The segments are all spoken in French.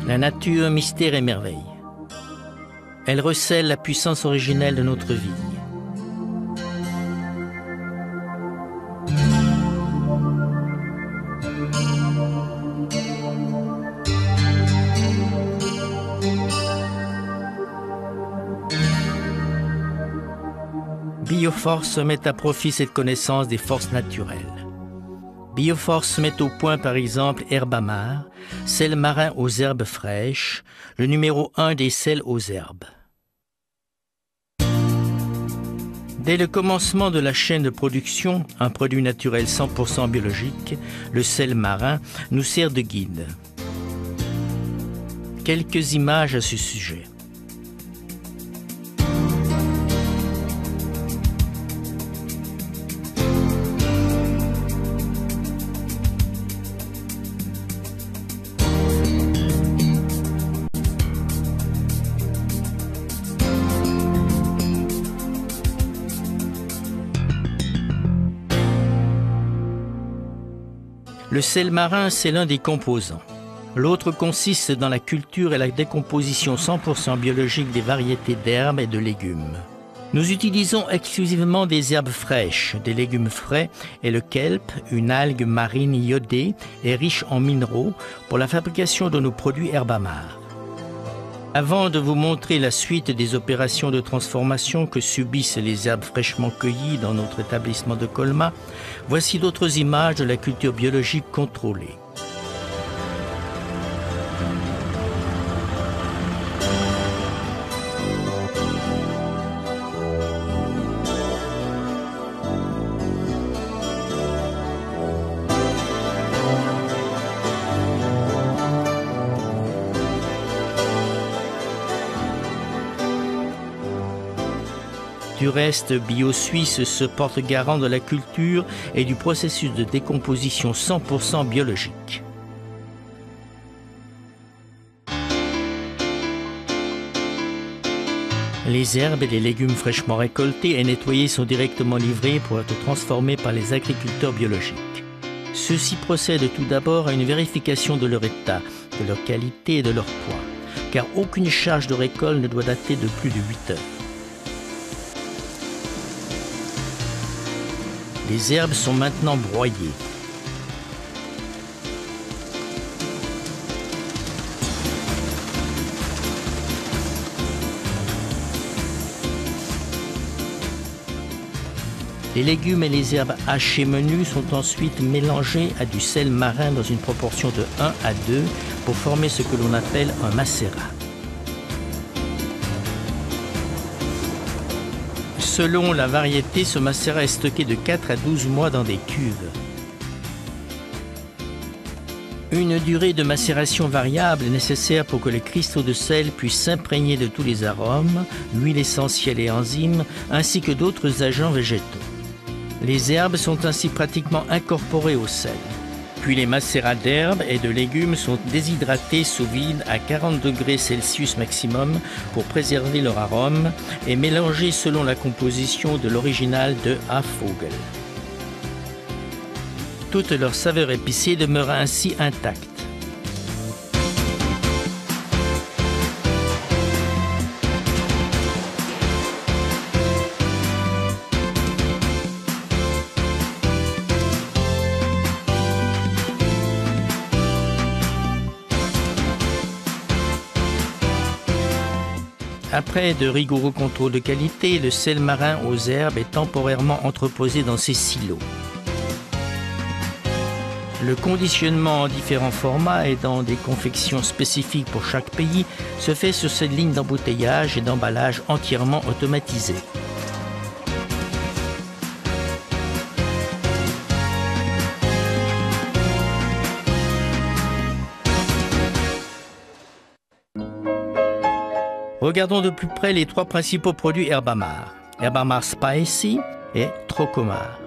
La nature, mystère et merveille. Elle recèle la puissance originelle de notre vie. Bioforce met à profit cette connaissance des forces naturelles. Bioforce met au point par exemple Herbamar, sel marin aux herbes fraîches, le numéro 1 des sels aux herbes. Dès le commencement de la chaîne de production, un produit naturel 100% biologique, le sel marin, nous sert de guide. Quelques images à ce sujet. Le sel marin, c'est l'un des composants. L'autre consiste dans la culture et la décomposition 100% biologique des variétés d'herbes et de légumes. Nous utilisons exclusivement des herbes fraîches, des légumes frais et le kelp, une algue marine iodée et riche en minéraux pour la fabrication de nos produits Herbamar. Avant de vous montrer la suite des opérations de transformation que subissent les herbes fraîchement cueillies dans notre établissement de Colmar, voici d'autres images de la culture biologique contrôlée. Du reste, BioSuisse se porte garant de la culture et du processus de décomposition 100% biologique. Les herbes et les légumes fraîchement récoltés et nettoyés sont directement livrés pour être transformés par les agriculteurs biologiques. Ceux-ci procèdent tout d'abord à une vérification de leur état, de leur qualité et de leur poids, car aucune charge de récolte ne doit dater de plus de 8 heures. Les herbes sont maintenant broyées. Les légumes et les herbes hachées menues sont ensuite mélangés à du sel marin dans une proportion de 1 à 2 pour former ce que l'on appelle un macérat. Selon la variété, ce macérat est stocké de 4 à 12 mois dans des cuves. Une durée de macération variable est nécessaire pour que les cristaux de sel puissent s'imprégner de tous les arômes, l'huile essentielle et enzymes, ainsi que d'autres agents végétaux. Les herbes sont ainsi pratiquement incorporées au sel. Puis les macérats d'herbes et de légumes sont déshydratés sous vide à 40 degrés Celsius maximum pour préserver leur arôme et mélangés selon la composition de l'original de Afvogel. Toute leur saveur épicée demeure ainsi intacte. Après de rigoureux contrôles de qualité, le sel marin aux herbes est temporairement entreposé dans ces silos. Le conditionnement en différents formats et dans des confections spécifiques pour chaque pays se fait sur cette ligne d'embouteillage et d'emballage entièrement automatisée. Regardons de plus près les 3 principaux produits Herbamar. Herbamar Spicy et Trocomar.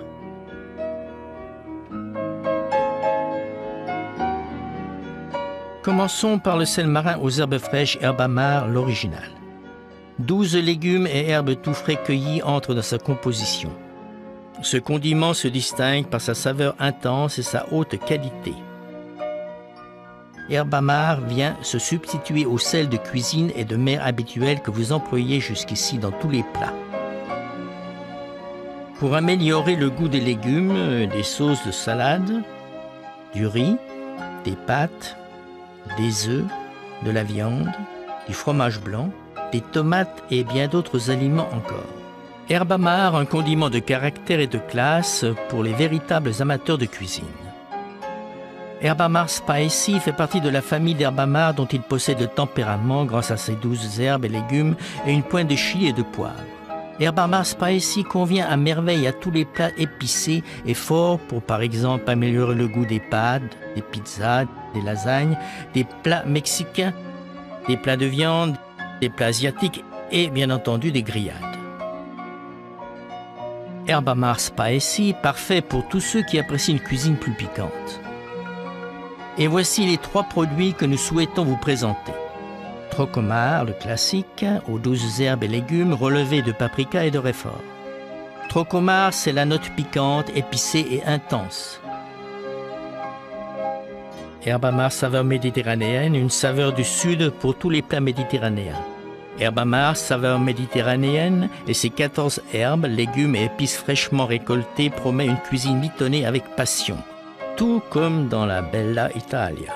Commençons par le sel marin aux herbes fraîches Herbamar, l'original. 12 légumes et herbes tout frais cueillis entrent dans sa composition. Ce condiment se distingue par sa saveur intense et sa haute qualité. Herbamar vient se substituer au sel de cuisine et de mer habituel que vous employez jusqu'ici dans tous les plats. Pour améliorer le goût des légumes, des sauces de salade, du riz, des pâtes, des œufs, de la viande, du fromage blanc, des tomates et bien d'autres aliments encore. Herbamar, un condiment de caractère et de classe pour les véritables amateurs de cuisine. Herbamar Spicy fait partie de la famille d'Herbamar dont il possède le tempérament grâce à ses douces herbes et légumes et une pointe de chili et de poivre. Herbamar Spicy convient à merveille à tous les plats épicés et forts pour par exemple améliorer le goût des pâtes, des pizzas, des lasagnes, des plats mexicains, des plats de viande, des plats asiatiques et bien entendu des grillades. Herbamar Spicy, parfait pour tous ceux qui apprécient une cuisine plus piquante. Et voici les 3 produits que nous souhaitons vous présenter. Trocomar, le classique, aux douces herbes et légumes relevés de paprika et de réfort. Trocomar, c'est la note piquante, épicée et intense. Herbamar saveur méditerranéenne, une saveur du sud pour tous les plats méditerranéens. Herbamar saveur méditerranéenne et ses 14 herbes, légumes et épices fraîchement récoltées promet une cuisine mitonnée avec passion. Tout comme dans la Bella Italia.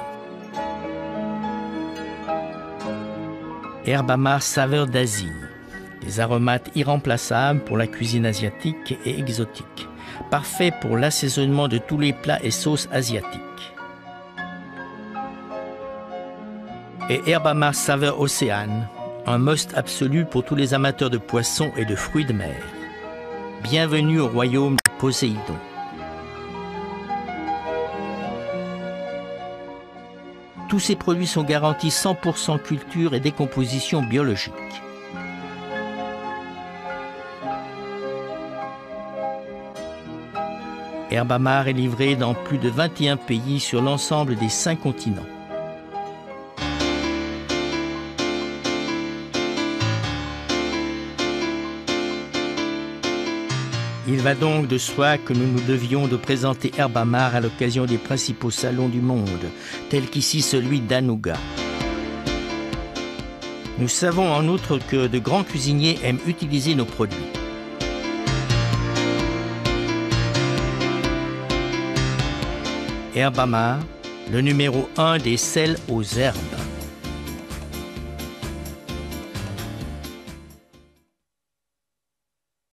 Herbamar saveur d'Asie. Des aromates irremplaçables pour la cuisine asiatique et exotique. Parfait pour l'assaisonnement de tous les plats et sauces asiatiques. Et Herbamar saveur Océane. Un must absolu pour tous les amateurs de poissons et de fruits de mer. Bienvenue au royaume de Poséidon. Tous ces produits sont garantis 100% culture et décomposition biologique. Herbamar est livré dans plus de 21 pays sur l'ensemble des 5 continents. Il va donc de soi que nous nous devions de présenter Herbamar à l'occasion des principaux salons du monde, tels qu'ici celui d'Anuga. Nous savons en outre que de grands cuisiniers aiment utiliser nos produits. Herbamar, le numéro 1 des sels aux herbes.